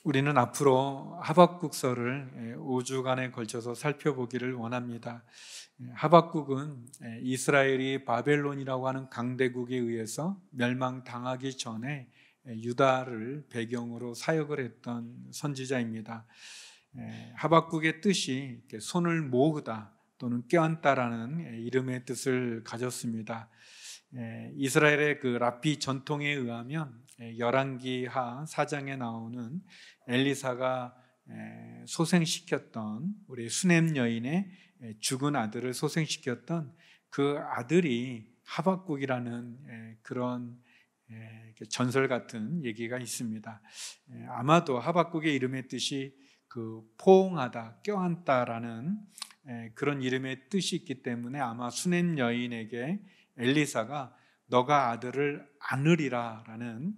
우리는 앞으로 하박국서를 5주간에 걸쳐서 살펴보기를 원합니다. 하박국은 이스라엘이 바벨론이라고 하는 강대국에 의해서 멸망당하기 전에 유다를 배경으로 사역을 했던 선지자입니다. 하박국의 뜻이 손을 모으다 또는 껴안다라는 이름의 뜻을 가졌습니다. 이스라엘의 그 랍비 전통에 의하면 열왕기하 4장에 나오는 엘리사가 소생시켰던 우리 수넴 여인의 죽은 아들을 소생시켰던 그 아들이 하박국이라는 그런 전설 같은 얘기가 있습니다. 아마도 하박국의 이름의 뜻이 그 포옹하다, 껴안다라는 그런 이름의 뜻이 있기 때문에 아마 수넴 여인에게 엘리사가 너가 아들을 안으리라 라는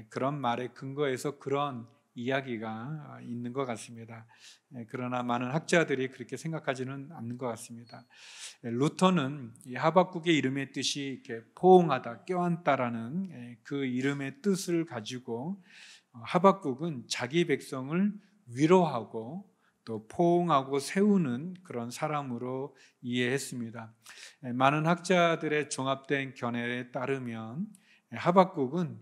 그런 말에 근거해서 그런 이야기가 있는 것 같습니다. 그러나 많은 학자들이 그렇게 생각하지는 않는 것 같습니다. 루터는 이 하박국의 이름의 뜻이 이렇게 포옹하다, 껴안다라는 그 이름의 뜻을 가지고 하박국은 자기 백성을 위로하고 또 포옹하고 세우는 그런 사람으로 이해했습니다. 많은 학자들의 종합된 견해에 따르면 하박국은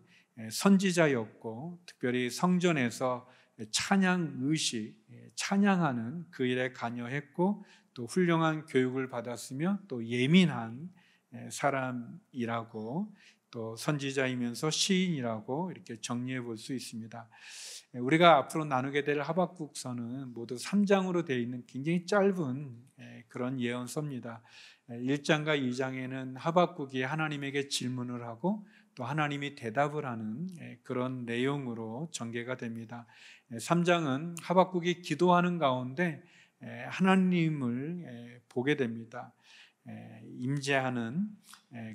선지자였고 특별히 성전에서 찬양 의식, 찬양하는 그 일에 관여했고 또 훌륭한 교육을 받았으며 또 예민한 사람이라고 또 선지자이면서 시인이라고 이렇게 정리해 볼 수 있습니다. 우리가 앞으로 나누게 될 하박국서는 모두 3장으로 되어 있는 굉장히 짧은 그런 예언서입니다. 1장과 2장에는 하박국이 하나님에게 질문을 하고 또 하나님이 대답을 하는 그런 내용으로 전개가 됩니다. 3장은 하박국이 기도하는 가운데 하나님을 보게 됩니다. 임재하는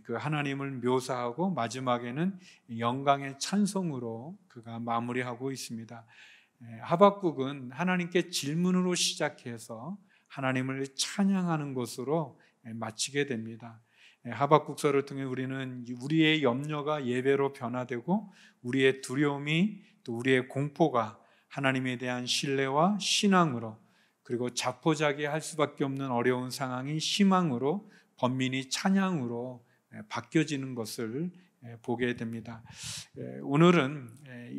그 하나님을 묘사하고 마지막에는 영광의 찬송으로 그가 마무리하고 있습니다. 하박국은 하나님께 질문으로 시작해서 하나님을 찬양하는 것으로 마치게 됩니다. 하박국서를 통해 우리는 우리의 염려가 예배로 변화되고 우리의 두려움이 또 우리의 공포가 하나님에 대한 신뢰와 신앙으로 그리고 자포자기할 수밖에 없는 어려운 상황이 희망으로 번민이 찬양으로 바뀌어지는 것을 보게 됩니다. 오늘은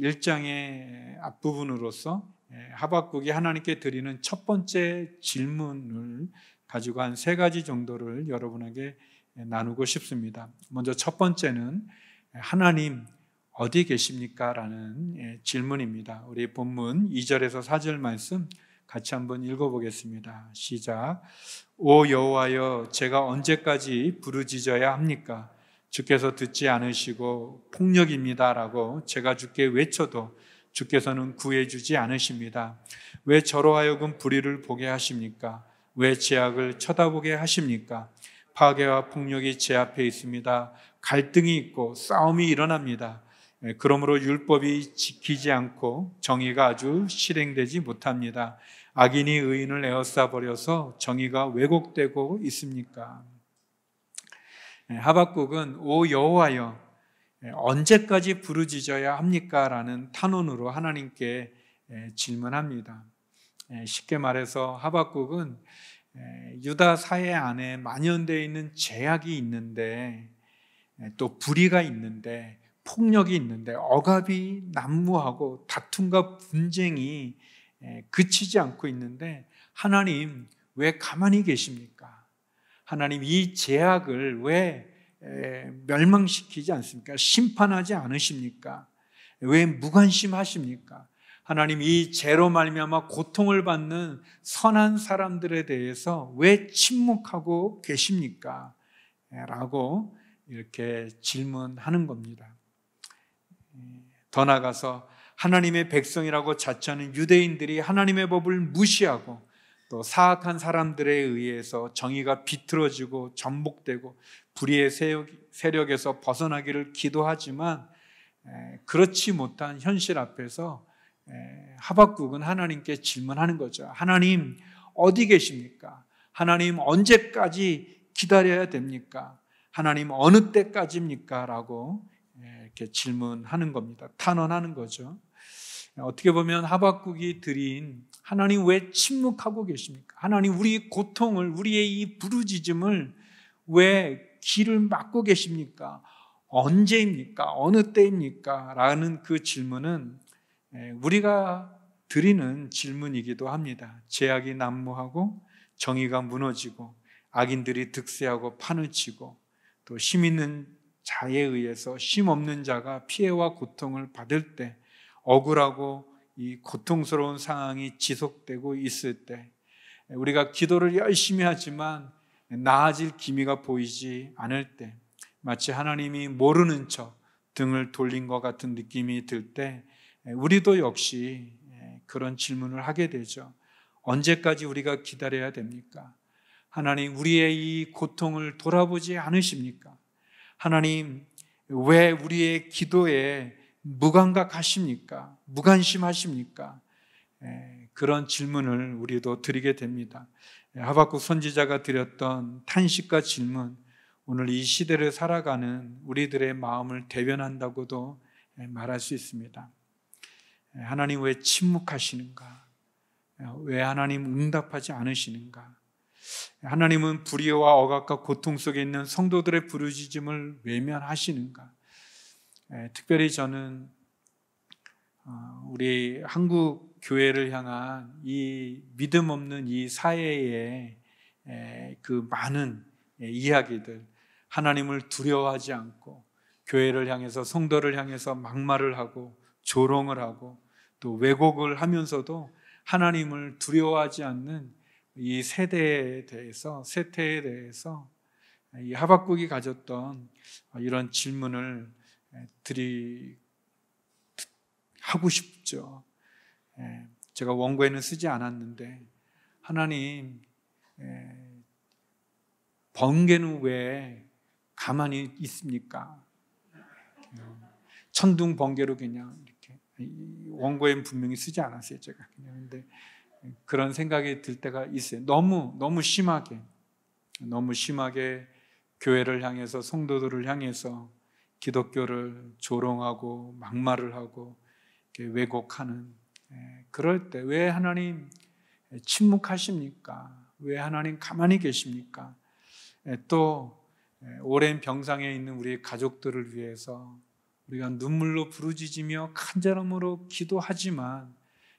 1장의 앞부분으로서 하박국이 하나님께 드리는 첫 번째 질문을 가지고 한 3가지 정도를 여러분에게 나누고 싶습니다. 먼저 첫 번째는 하나님 어디 계십니까? 라는 질문입니다. 우리 본문 2절에서 4절 말씀 같이 한번 읽어보겠습니다. 시작. 오 여호와여, 제가 언제까지 부르짖어야 합니까? 주께서 듣지 않으시고 폭력입니다 라고 제가 주께 외쳐도 주께서는 구해주지 않으십니다. 왜 저로 하여금 불의를 보게 하십니까? 왜 죄악을 쳐다보게 하십니까? 파괴와 폭력이 제 앞에 있습니다. 갈등이 있고 싸움이 일어납니다. 그러므로 율법이 지키지 않고 정의가 아주 실행되지 못합니다. 악인이 의인을 에워싸 버려서 정의가 왜곡되고 있습니까? 하박국은 오 여호와여, 언제까지 부르짖어야 합니까? 라는 탄원으로 하나님께 질문합니다. 쉽게 말해서 하박국은 유다 사회 안에 만연되어 있는 죄악이 있는데 또 불의가 있는데 폭력이 있는데 억압이 난무하고 다툼과 분쟁이 그치지 않고 있는데 하나님 왜 가만히 계십니까? 하나님 이 죄악을 왜 멸망시키지 않습니까? 심판하지 않으십니까? 왜 무관심하십니까? 하나님 이 죄로 말미암아 고통을 받는 선한 사람들에 대해서 왜 침묵하고 계십니까? 라고 이렇게 질문하는 겁니다. 더 나아가서 하나님의 백성이라고 자처하는 유대인들이 하나님의 법을 무시하고 또 사악한 사람들에 의해서 정의가 비틀어지고 전복되고 불의의 세력에서 벗어나기를 기도하지만 그렇지 못한 현실 앞에서 하박국은 하나님께 질문하는 거죠. 하나님 어디 계십니까? 하나님 언제까지 기다려야 됩니까? 하나님 어느 때까지입니까? 라고 이렇게 질문하는 겁니다. 탄원하는 거죠. 어떻게 보면 하박국이 드린 하나님 왜 침묵하고 계십니까? 하나님 우리 고통을, 우리의 이 부르짖음을 왜 귀를 막고 계십니까? 언제입니까? 어느 때입니까? 라는 그 질문은 우리가 드리는 질문이기도 합니다. 죄악이 난무하고 정의가 무너지고 악인들이 득세하고 판을 치고 또 힘 있는 자에 의해서 힘 없는 자가 피해와 고통을 받을 때, 억울하고 이 고통스러운 상황이 지속되고 있을 때, 우리가 기도를 열심히 하지만 나아질 기미가 보이지 않을 때, 마치 하나님이 모르는 척 등을 돌린 것 같은 느낌이 들 때, 우리도 역시 그런 질문을 하게 되죠. 언제까지 우리가 기다려야 됩니까? 하나님 우리의 이 고통을 돌아보지 않으십니까? 하나님 왜 우리의 기도에 무감각하십니까? 무관심하십니까? 그런 질문을 우리도 드리게 됩니다. 하박국 선지자가 드렸던 탄식과 질문, 오늘 이 시대를 살아가는 우리들의 마음을 대변한다고도 말할 수 있습니다. 하나님 왜 침묵하시는가? 왜 하나님 응답하지 않으시는가? 하나님은 불의와 억압과 고통 속에 있는 성도들의 부르짖음을 외면하시는가? 특별히 저는 우리 한국 교회를 향한 이 믿음 없는 이 사회의 그 많은 이야기들, 하나님을 두려워하지 않고 교회를 향해서, 성도를 향해서 막말을 하고 조롱을 하고 또 왜곡을 하면서도 하나님을 두려워하지 않는 이 세대에 대해서, 세태에 대해서 이 하박국이 가졌던 이런 질문을 하고 싶죠. 제가 원고에는 쓰지 않았는데, 하나님 번개는 왜 가만히 있습니까? 천둥 번개로 그냥 이렇게, 원고에는 분명히 쓰지 않았어요, 제가. 근데 그런 생각이 들 때가 있어요. 너무 심하게 교회를 향해서, 성도들을 향해서 기독교를 조롱하고 막말을 하고 왜곡하는, 그럴 때 왜 하나님 침묵하십니까? 왜 하나님 가만히 계십니까? 또 오랜 병상에 있는 우리 가족들을 위해서 우리가 눈물로 부르짖으며 간절함으로 기도하지만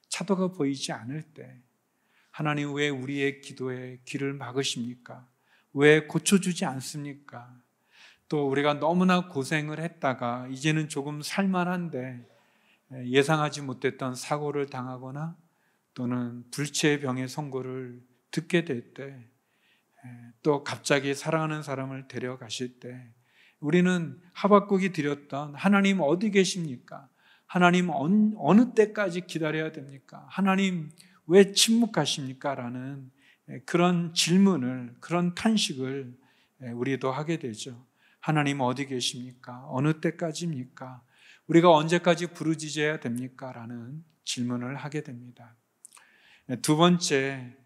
차도가 보이지 않을 때, 하나님 왜 우리의 기도에 귀를 막으십니까? 왜 고쳐주지 않습니까? 또 우리가 너무나 고생을 했다가 이제는 조금 살만한데 예상하지 못했던 사고를 당하거나 또는 불치의 병의 선고를 듣게 될 때, 또 갑자기 사랑하는 사람을 데려가실 때, 우리는 하박국이 드렸던 하나님 어디 계십니까? 하나님 어느 때까지 기다려야 됩니까? 하나님 왜 침묵하십니까? 라는 그런 질문을, 그런 탄식을 우리도 하게 되죠. 하나님 어디 계십니까? 어느 때까지입니까? 우리가 언제까지 부르짖어야 됩니까? 라는 질문을 하게 됩니다. 두 번째,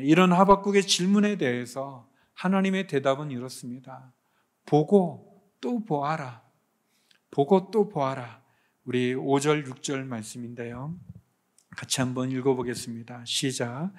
이런 하박국의 질문에 대해서 하나님의 대답은 이렇습니다. 보고 또 보아라. 보고 또 보아라. 우리 5절, 6절 말씀인데요. 같이 한번 읽어보겠습니다. 시작.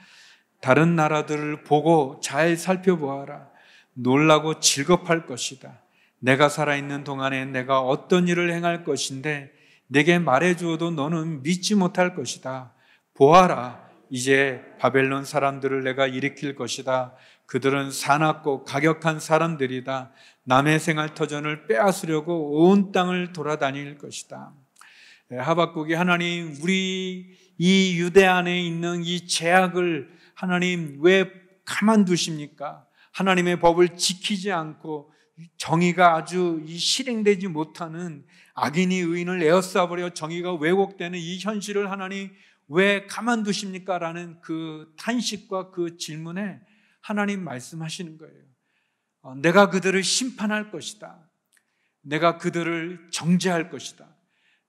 다른 나라들을 보고 잘 살펴보아라. 놀라고 질겁할 것이다. 내가 살아있는 동안에 내가 어떤 일을 행할 것인데 내게 말해주어도 너는 믿지 못할 것이다. 보아라. 이제 바벨론 사람들을 내가 일으킬 것이다. 그들은 사납고 가격한 사람들이다. 남의 생활터전을 빼앗으려고 온 땅을 돌아다닐 것이다. 하박국이 하나님, 우리 이 유대 안에 있는 이 죄악을 하나님 왜 가만두십니까? 하나님의 법을 지키지 않고 정의가 아주 실행되지 못하는, 악인이 의인을 에워싸버려 정의가 왜곡되는 이 현실을 하나님 왜 가만두십니까? 라는 그 탄식과 그 질문에 하나님 말씀하시는 거예요. 내가 그들을 심판할 것이다. 내가 그들을 정죄할 것이다.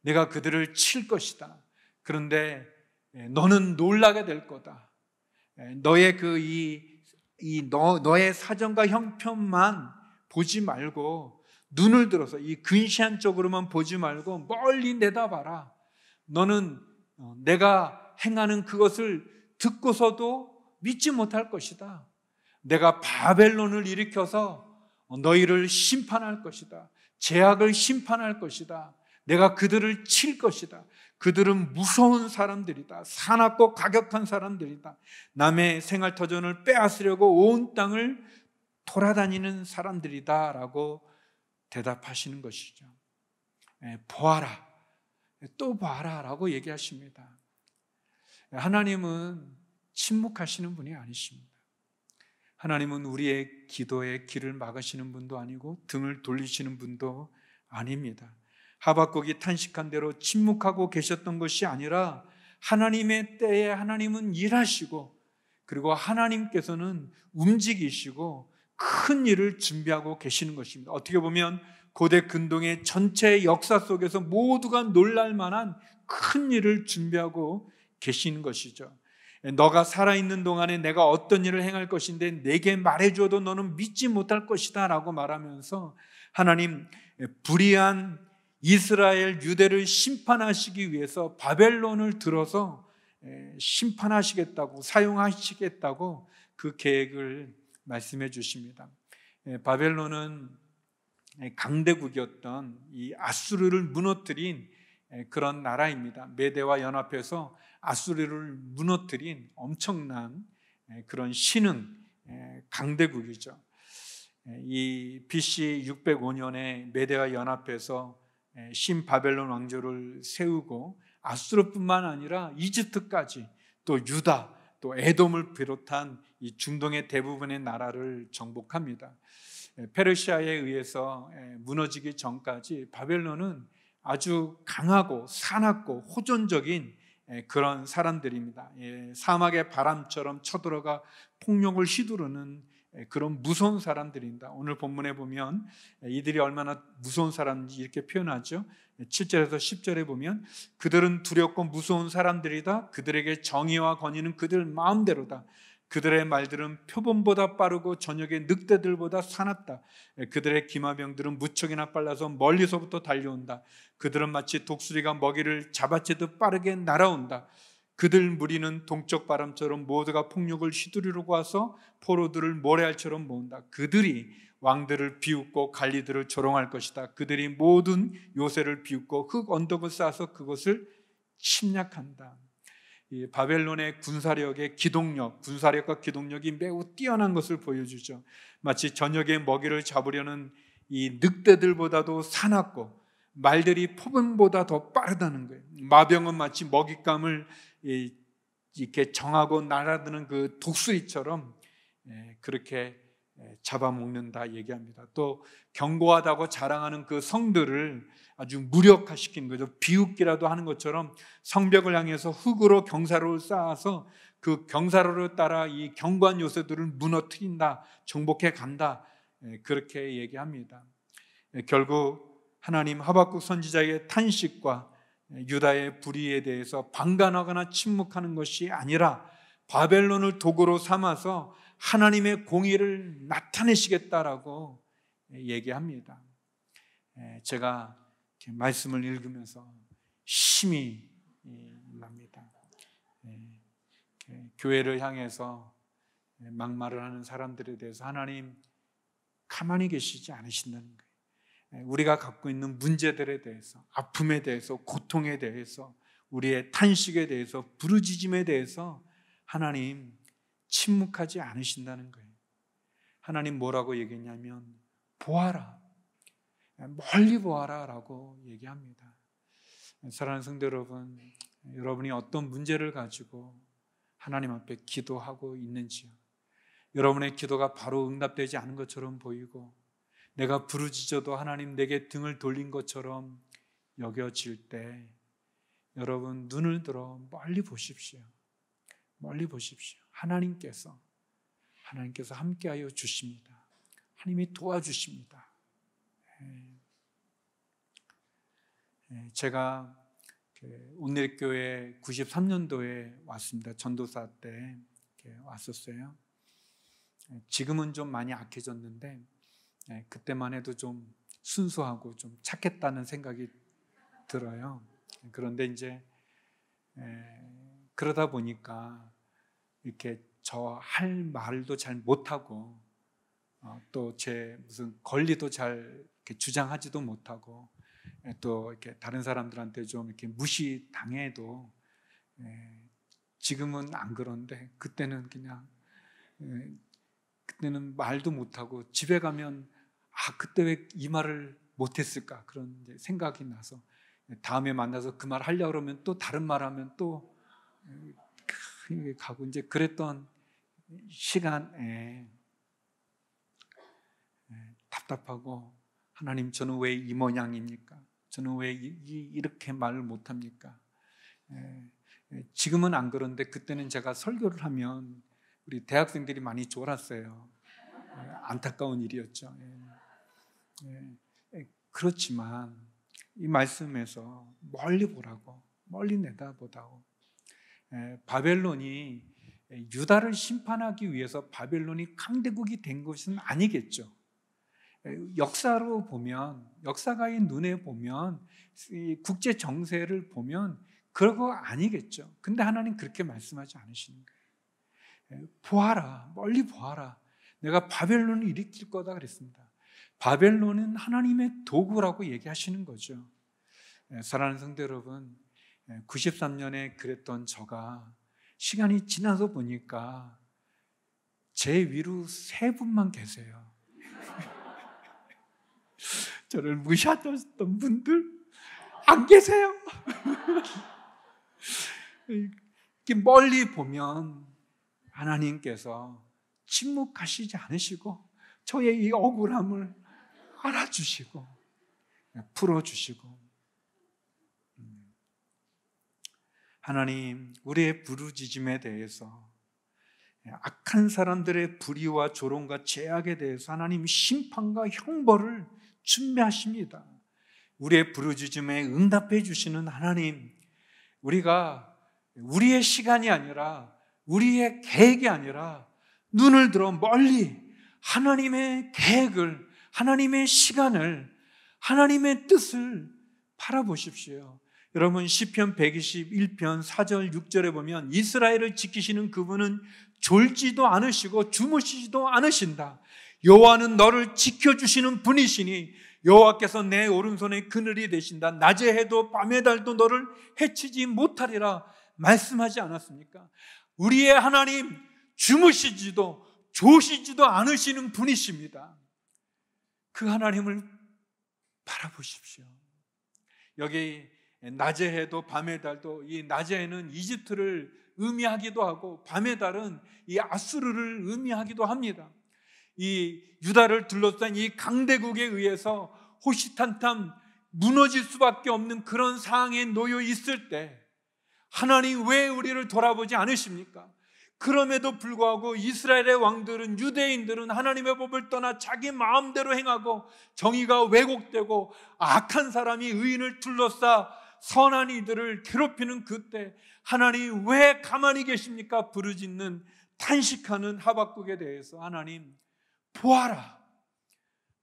내가 그들을 칠 것이다. 그런데 너는 놀라게 될 거다. 너의 너의 사정과 형편만 보지 말고 눈을 들어서 이 근시안 쪽으로만 보지 말고 멀리 내다봐라. 너는 내가 행하는 그것을 듣고서도 믿지 못할 것이다. 내가 바벨론을 일으켜서 너희를 심판할 것이다. 죄악을 심판할 것이다. 내가 그들을 칠 것이다. 그들은 무서운 사람들이다. 사납고 가격한 사람들이다. 남의 생활터전을 빼앗으려고 온 땅을 돌아다니는 사람들이다 라고 대답하시는 것이죠. 보아라, 또 봐라 라고 얘기하십니다. 하나님은 침묵하시는 분이 아니십니다. 하나님은 우리의 기도에 길을 막으시는 분도 아니고 등을 돌리시는 분도 아닙니다. 하박국이 탄식한 대로 침묵하고 계셨던 것이 아니라 하나님의 때에 하나님은 일하시고, 그리고 하나님께서는 움직이시고 큰 일을 준비하고 계시는 것입니다. 어떻게 보면 고대 근동의 전체 역사 속에서 모두가 놀랄 만한 큰 일을 준비하고 계시는 것이죠. 너가 살아있는 동안에 내가 어떤 일을 행할 것인데 내게 말해줘도 너는 믿지 못할 것이다 라고 말하면서 하나님 불의한 이스라엘 유대를 심판하시기 위해서 바벨론을 들어서 심판하시겠다고, 사용하시겠다고 그 계획을 말씀해 주십니다. 바벨론은 강대국이었던 이 아수르를 무너뜨린 그런 나라입니다. 메대와 연합해서 아수르를 무너뜨린 엄청난 그런 신흥 강대국이죠. 이 BC 605년에 메대와 연합해서 신바벨론 왕조를 세우고 아수르뿐만 아니라 이집트까지, 또 유다, 또 에돔을 비롯한 이 중동의 대부분의 나라를 정복합니다. 페르시아에 의해서 무너지기 전까지 바벨론은 아주 강하고 사납고 호전적인 그런 사람들입니다. 사막의 바람처럼 쳐들어가 폭력을 휘두르는 그런 무서운 사람들입니다. 오늘 본문에 보면 이들이 얼마나 무서운 사람인지 이렇게 표현하죠. 7절에서 10절에 보면 그들은 두렵고 무서운 사람들이다. 그들에게 정의와 권위는 그들 마음대로다. 그들의 말들은 표범보다 빠르고 저녁의 늑대들보다 사납다. 그들의 기마병들은 무척이나 빨라서 멀리서부터 달려온다. 그들은 마치 독수리가 먹이를 잡아채듯 빠르게 날아온다. 그들 무리는 동쪽 바람처럼 모두가 폭력을 휘두르려고 와서 포로들을 모래알처럼 모은다. 그들이 왕들을 비웃고 관리들을 조롱할 것이다. 그들이 모든 요새를 비웃고 흙 언덕을 쌓아서 그것을 침략한다. 이 바벨론의 군사력과 기동력이 매우 뛰어난 것을 보여주죠. 마치 저녁에 먹이를 잡으려는 이 늑대들보다도 사납고 말들이 포범보다 더 빠르다는 거예요. 마병은 마치 먹잇감을 이렇게 정하고 날아드는 그 독수리처럼 그렇게 잡아먹는다 얘기합니다. 또 견고하다고 자랑하는 그 성들을 아주 무력화시킨 거죠. 비웃기라도 하는 것처럼 성벽을 향해서 흙으로 경사로를 쌓아서 그 경사로를 따라 이 견고한 요새들을 무너뜨린다, 정복해 간다, 그렇게 얘기합니다. 결국 하나님 하박국 선지자의 탄식과 유다의 불의에 대해서 방관하거나 침묵하는 것이 아니라 바벨론을 도구로 삼아서 하나님의 공의를 나타내시겠다라고 얘기합니다. 제가 말씀을 읽으면서 힘이 납니다. 교회를 향해서 막말을 하는 사람들에 대해서 하나님 가만히 계시지 않으신다는 거예요. 우리가 갖고 있는 문제들에 대해서, 아픔에 대해서, 고통에 대해서, 우리의 탄식에 대해서, 부르짖음에 대해서 하나님 침묵하지 않으신다는 거예요. 하나님 뭐라고 얘기했냐면 보아라, 멀리 보아라 라고 얘기합니다. 사랑하는 성도 여러분, 여러분이 어떤 문제를 가지고 하나님 앞에 기도하고 있는지요? 여러분의 기도가 바로 응답되지 않은 것처럼 보이고 내가 부르짖어도 하나님 내게 등을 돌린 것처럼 여겨질 때 여러분 눈을 들어 멀리 보십시오. 멀리 보십시오. 하나님께서 함께하여 주십니다. 하나님이 도와주십니다. 제가 온누리교회 93년도에 왔습니다. 전도사 때 왔었어요. 지금은 좀 많이 악해졌는데 그때만 해도 좀 순수하고 좀 착했다는 생각이 들어요. 그런데 이제 그러다 보니까 이렇게 저 할 말도 잘 못하고 또 제 무슨 권리도 잘 이렇게 주장하지도 못하고 또 이렇게 다른 사람들한테 좀 이렇게 무시당해도 지금은 안 그런데 그때는 그냥 그때는 말도 못하고 집에 가면 그때 왜 이 말을 못했을까 그런 이제 생각이 나서 다음에 만나서 그 말 하려고 그러면 또 다른 말 하면 또 가고 이제 그랬던 시간에 답답하고 하나님 저는 왜 이 모양입니까? 저는 왜 이렇게 말을 못합니까? 지금은 안 그런데 그때는 제가 설교를 하면 우리 대학생들이 많이 졸았어요. 안타까운 일이었죠. 그렇지만 이 말씀에서 멀리 보라고, 멀리 내다보다고. 바벨론이 유다를 심판하기 위해서 바벨론이 강대국이 된 것은 아니겠죠. 역사로 보면, 역사가의 눈에 보면, 국제 정세를 보면 그거 아니겠죠. 근데 하나님 그렇게 말씀하지 않으시는 거예요. 보아라, 멀리 보아라. 내가 바벨론을 일으킬 거다 그랬습니다. 바벨론은 하나님의 도구라고 얘기하시는 거죠. 사랑하는 성도 여러분, 93년에 그랬던 저가 시간이 지나서 보니까 제 위로 3분만 계세요. 저를 무시하셨던 분들 안 계세요. 멀리 보면 하나님께서 침묵하시지 않으시고 저의 이 억울함을 알아주시고 풀어주시고, 하나님 우리의 부르짖음에 대해서, 악한 사람들의 불의와 조롱과 죄악에 대해서 하나님 심판과 형벌을 준비하십니다. 우리의 부르짖음에 응답해 주시는 하나님, 우리가 우리의 시간이 아니라 우리의 계획이 아니라 눈을 들어 멀리 하나님의 계획을, 하나님의 시간을, 하나님의 뜻을 바라보십시오. 여러분 시편 121편 4절 6절에 보면 이스라엘을 지키시는 그분은 졸지도 않으시고 주무시지도 않으신다. 여호와는 너를 지켜주시는 분이시니 여호와께서 내 오른손에 그늘이 되신다. 낮의 해도 밤의 달도 너를 해치지 못하리라 말씀하지 않았습니까? 우리의 하나님 주무시지도 조시지도 않으시는 분이십니다. 그 하나님을 바라보십시오. 여기 낮의 해도 밤의 달도, 이 낮의 해는 이집트를 의미하기도 하고 밤의 달은 이 아수르를 의미하기도 합니다. 이 유다를 둘러싼 이 강대국에 의해서 호시탄탄 무너질 수밖에 없는 그런 상황에 놓여 있을 때 하나님 왜 우리를 돌아보지 않으십니까? 그럼에도 불구하고 이스라엘의 왕들은, 유대인들은 하나님의 법을 떠나 자기 마음대로 행하고 정의가 왜곡되고 악한 사람이 의인을 둘러싸 선한 이들을 괴롭히는 그때 하나님 왜 가만히 계십니까? 부르짖는, 탄식하는 하박국에 대해서 하나님 보아라,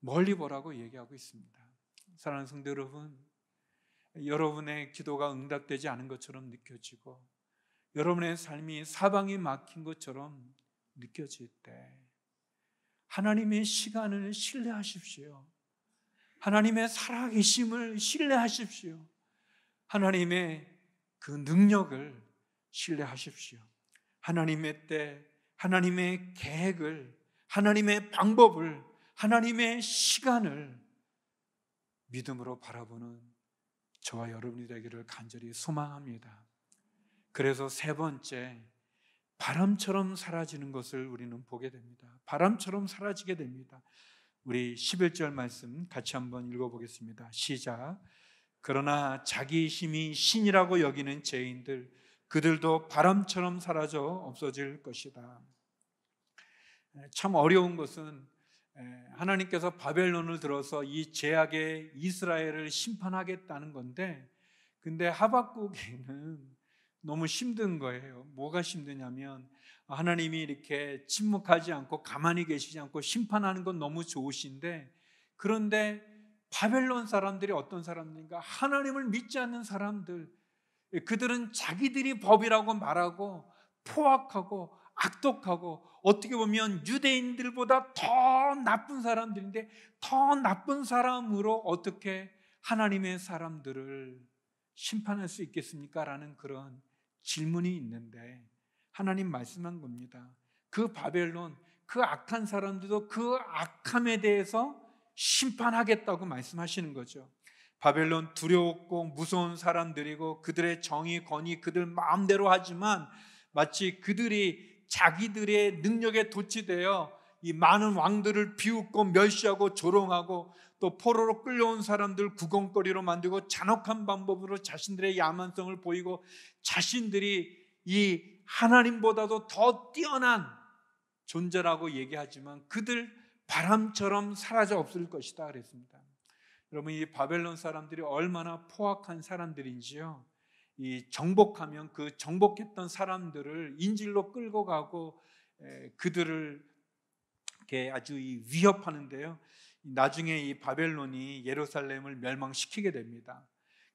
멀리 보라고 얘기하고 있습니다. 사랑하는 성도 여러분, 여러분의 기도가 응답되지 않은 것처럼 느껴지고 여러분의 삶이 사방이 막힌 것처럼 느껴질 때 하나님의 시간을 신뢰하십시오. 하나님의 살아계심을 신뢰하십시오. 하나님의 그 능력을 신뢰하십시오. 하나님의 때, 하나님의 계획을, 하나님의 방법을, 하나님의 시간을 믿음으로 바라보는 저와 여러분이 되기를 간절히 소망합니다. 그래서 세 번째, 바람처럼 사라지는 것을 우리는 보게 됩니다. 바람처럼 사라지게 됩니다. 우리 11절 말씀 같이 한번 읽어보겠습니다. 시작. 그러나 자기 힘이 신이라고 여기는 죄인들, 그들도 바람처럼 사라져 없어질 것이다. 참 어려운 것은 하나님께서 바벨론을 들어서 이 죄악의 이스라엘을 심판하겠다는 건데, 근데 하박국에는 너무 힘든 거예요. 뭐가 힘드냐면 하나님이 이렇게 침묵하지 않고 가만히 계시지 않고 심판하는 건 너무 좋으신데, 그런데 바벨론 사람들이 어떤 사람들인가? 하나님을 믿지 않는 사람들, 그들은 자기들이 법이라고 말하고 포악하고 악독하고 어떻게 보면 유대인들보다 더 나쁜 사람들인데 더 나쁜 사람으로 어떻게 하나님의 사람들을 심판할 수 있겠습니까? 라는 그런 질문이 있는데 하나님 말씀한 겁니다. 그 바벨론, 그 악한 사람들도 그 악함에 대해서 심판하겠다고 말씀하시는 거죠. 바벨론 두려웠고 무서운 사람들이고 그들의 정의, 권위 그들 마음대로 하지만 마치 그들이 자기들의 능력에 도취되어 이 많은 왕들을 비웃고 멸시하고 조롱하고 또 포로로 끌려온 사람들 구경거리로 만들고 잔혹한 방법으로 자신들의 야만성을 보이고 자신들이 이 하나님보다도 더 뛰어난 존재라고 얘기하지만 그들 바람처럼 사라져 없을 것이다 그랬습니다. 여러분, 이 바벨론 사람들이 얼마나 포악한 사람들인지요. 이 정복하면 그 정복했던 사람들을 인질로 끌고 가고 그들을 이렇게 아주 위협하는데요. 나중에 이 바벨론이 예루살렘을 멸망시키게 됩니다.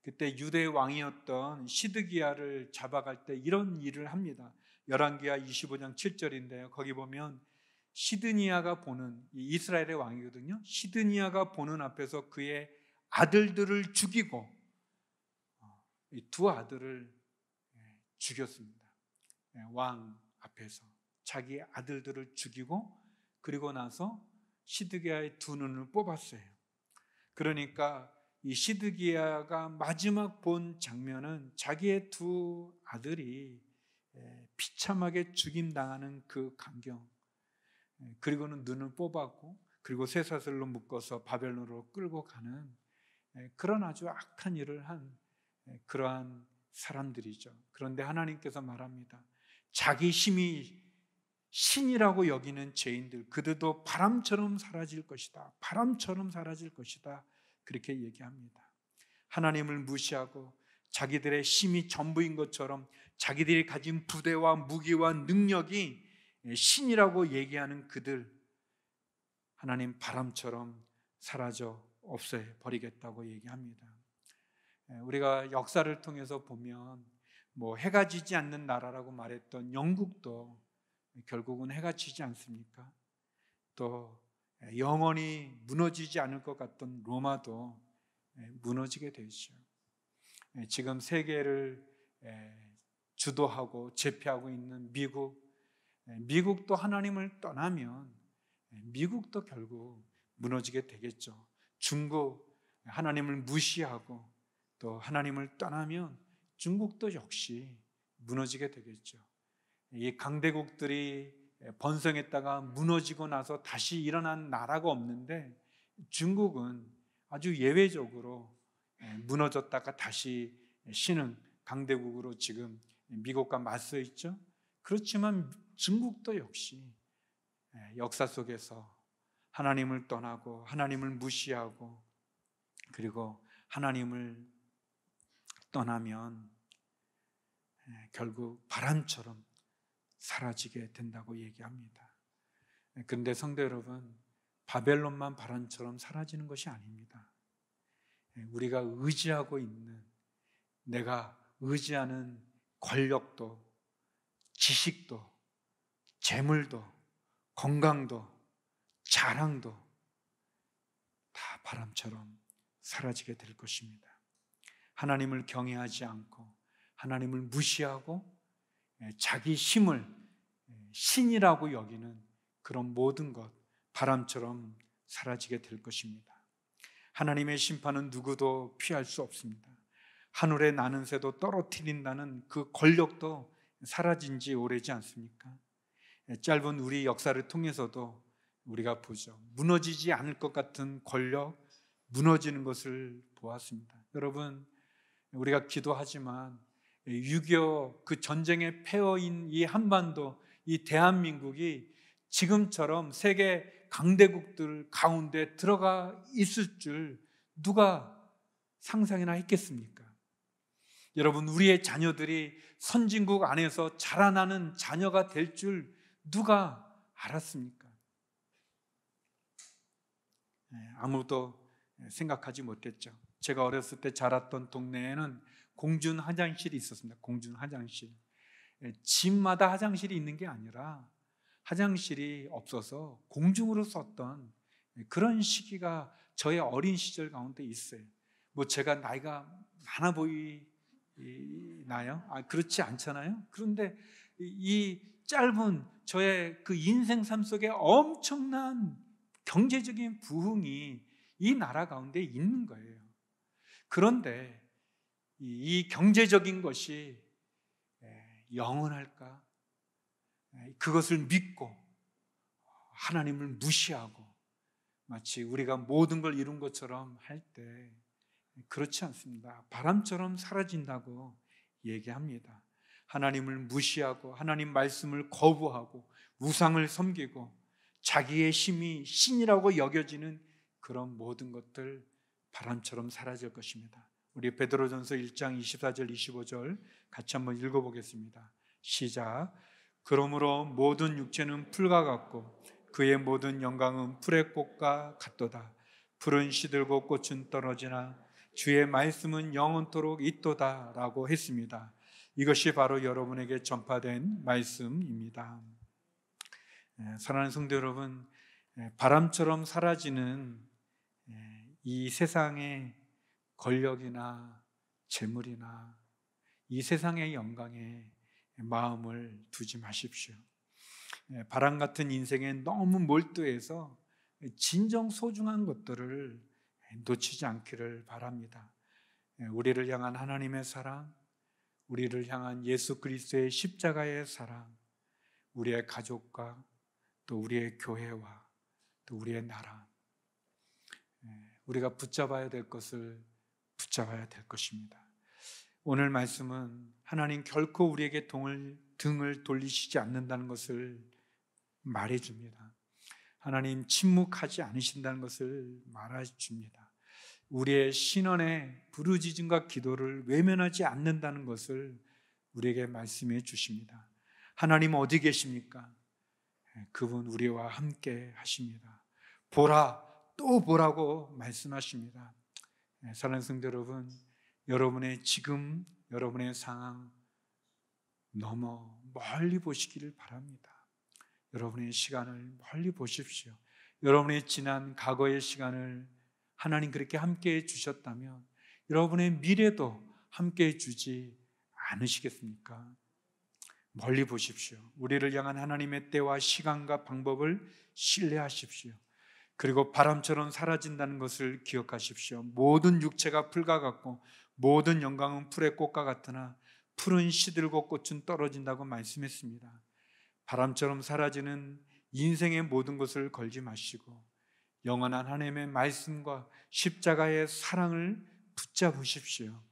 그때 유대 왕이었던 시드기야를 잡아갈 때 이런 일을 합니다. 열왕기하 25장 7절인데요. 거기 보면 시드니야가 보는 이스라엘의 왕이거든요. 시드니야가 보는 앞에서 그의 아들들을 죽이고 이 두 아들을 죽였습니다. 왕 앞에서 자기 아들들을 죽이고 그리고 나서 시드기야의 두 눈을 뽑았어요. 그러니까 이 시드기야가 마지막 본 장면은 자기의 두 아들이 비참하게 죽임당하는 그 광경, 그리고는 눈을 뽑았고 그리고 쇠사슬로 묶어서 바벨론으로 끌고 가는 그런 아주 악한 일을 한 그러한 사람들이죠. 그런데 하나님께서 말합니다. 자기 힘이 신이라고 여기는 죄인들, 그들도 바람처럼 사라질 것이다. 바람처럼 사라질 것이다. 그렇게 얘기합니다. 하나님을 무시하고 자기들의 힘이 전부인 것처럼 자기들이 가진 부대와 무기와 능력이 신이라고 얘기하는 그들, 하나님 바람처럼 사라져 없애 버리겠다고 얘기합니다. 우리가 역사를 통해서 보면 해가 지지 않는 나라라고 말했던 영국도 결국은 해가 지지 않습니까? 또 영원히 무너지지 않을 것 같던 로마도 무너지게 되죠. 지금 세계를 주도하고 제패하고 있는 미국도 하나님을 떠나면 미국도 결국 무너지게 되겠죠. 중국 하나님을 무시하고 또 하나님을 떠나면 중국도 역시 무너지게 되겠죠. 이 강대국들이 번성했다가 무너지고 나서 다시 일어난 나라가 없는데 중국은 아주 예외적으로 무너졌다가 다시 신흥 강대국으로 지금 미국과 맞서 있죠. 그렇지만 중국도 역시 역사 속에서 하나님을 떠나고 하나님을 무시하고 그리고 하나님을 떠나면 결국 바람처럼 사라지게 된다고 얘기합니다. 그런데 성도 여러분, 바벨론만 바람처럼 사라지는 것이 아닙니다. 우리가 의지하고 있는, 내가 의지하는 권력도, 지식도, 재물도, 건강도, 자랑도 다 바람처럼 사라지게 될 것입니다. 하나님을 경외하지 않고 하나님을 무시하고 자기 힘을 신이라고 여기는 그런 모든 것 바람처럼 사라지게 될 것입니다. 하나님의 심판은 누구도 피할 수 없습니다. 하늘에 나는 새도 떨어뜨린다는 그 권력도 사라진 지 오래지 않습니까? 짧은 우리 역사를 통해서도 우리가 보죠. 무너지지 않을 것 같은 권력, 무너지는 것을 보았습니다. 여러분, 우리가 기도하지만 6.25 그 전쟁의 폐허인 이 한반도, 이 대한민국이 지금처럼 세계 강대국들 가운데 들어가 있을 줄 누가 상상이나 했겠습니까? 여러분, 우리의 자녀들이 선진국 안에서 자라나는 자녀가 될 줄 누가 알았습니까? 아무도 생각하지 못했죠. 제가 어렸을 때 자랐던 동네에는 공중 화장실이 있었습니다. 공중 화장실. 집마다 화장실이 있는 게 아니라 화장실이 없어서 공중으로 썼던 그런 시기가 저의 어린 시절 가운데 있어요. 뭐 제가 나이가 많아 보이나요? 그렇지 않잖아요. 그런데 이 짧은 저의 그 인생 삶 속에 엄청난 경제적인 부흥이 이 나라 가운데 있는 거예요. 그런데 이 경제적인 것이 영원할까? 그것을 믿고 하나님을 무시하고 마치 우리가 모든 걸 이룬 것처럼 할 때 그렇지 않습니다. 바람처럼 사라진다고 얘기합니다. 하나님을 무시하고 하나님 말씀을 거부하고 우상을 섬기고 자기의 힘이 신이라고 여겨지는 그런 모든 것들 바람처럼 사라질 것입니다. 우리 베드로전서 1장 24절 25절 같이 한번 읽어보겠습니다. 시작. 그러므로 모든 육체는 풀과 같고 그의 모든 영광은 풀의 꽃과 같도다. 풀은 시들고 꽃은 떨어지나 주의 말씀은 영원토록 있도다 라고 했습니다. 이것이 바로 여러분에게 전파된 말씀입니다. 사랑하는 성도 여러분, 바람처럼 사라지는 이 세상의 권력이나 재물이나 이 세상의 영광에 마음을 두지 마십시오. 바람 같은 인생에 너무 몰두해서 진정 소중한 것들을 놓치지 않기를 바랍니다. 우리를 향한 하나님의 사랑, 우리를 향한 예수 그리스도의 십자가의 사랑, 우리의 가족과 또 우리의 교회와 또 우리의 나라, 우리가 붙잡아야 될 것을 붙잡아야 될 것입니다. 오늘 말씀은 하나님 결코 우리에게 등을 돌리시지 않는다는 것을 말해줍니다. 하나님 침묵하지 않으신다는 것을 말해줍니다. 우리의 신원의 부르짖음과 기도를 외면하지 않는다는 것을 우리에게 말씀해 주십니다. 하나님 어디 계십니까? 그분 우리와 함께 하십니다. 보라, 또 보라고 말씀하십니다. 사랑하는 성도 여러분, 여러분의 지금, 여러분의 상황 넘어 멀리 보시기를 바랍니다. 여러분의 시간을 멀리 보십시오. 여러분의 지난 과거의 시간을 하나님 그렇게 함께해 주셨다면 여러분의 미래도 함께해 주지 않으시겠습니까? 멀리 보십시오. 우리를 향한 하나님의 때와 시간과 방법을 신뢰하십시오. 그리고 바람처럼 사라진다는 것을 기억하십시오. 모든 육체가 풀과 같고 모든 영광은 풀의 꽃과 같으나 풀은 시들고 꽃은 떨어진다고 말씀했습니다. 바람처럼 사라지는 인생의 모든 것을 걸지 마시고 영원한 하나님의 말씀과 십자가의 사랑을 붙잡으십시오.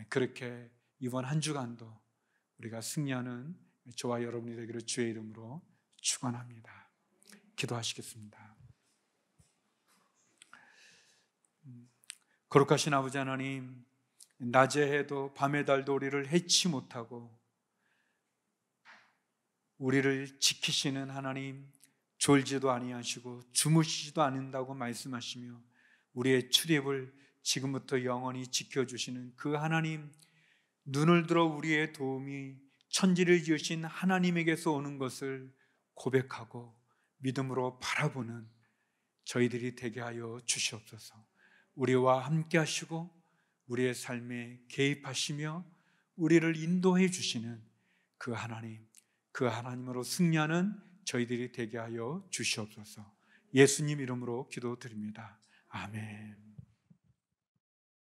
그렇게 이번 한 주간도 우리가 승리하는 저와 여러분이 되기를 주의 이름으로 축원합니다. 기도하시겠습니다. 거룩하신 아버지 하나님, 낮의 해도 밤의 달도 우리를 해치 못하고 우리를 지키시는 하나님, 졸지도 아니하시고 주무시지도 않는다고 말씀하시며 우리의 출입을 지금부터 영원히 지켜주시는 그 하나님, 눈을 들어 우리의 도움이 천지를 지으신 하나님에게서 오는 것을 고백하고 믿음으로 바라보는 저희들이 되게 하여 주시옵소서. 우리와 함께 하시고 우리의 삶에 개입하시며 우리를 인도해 주시는 그 하나님, 그 하나님으로 승리하는 저희들이 되게 하여 주시옵소서. 예수님 이름으로 기도드립니다. 아멘.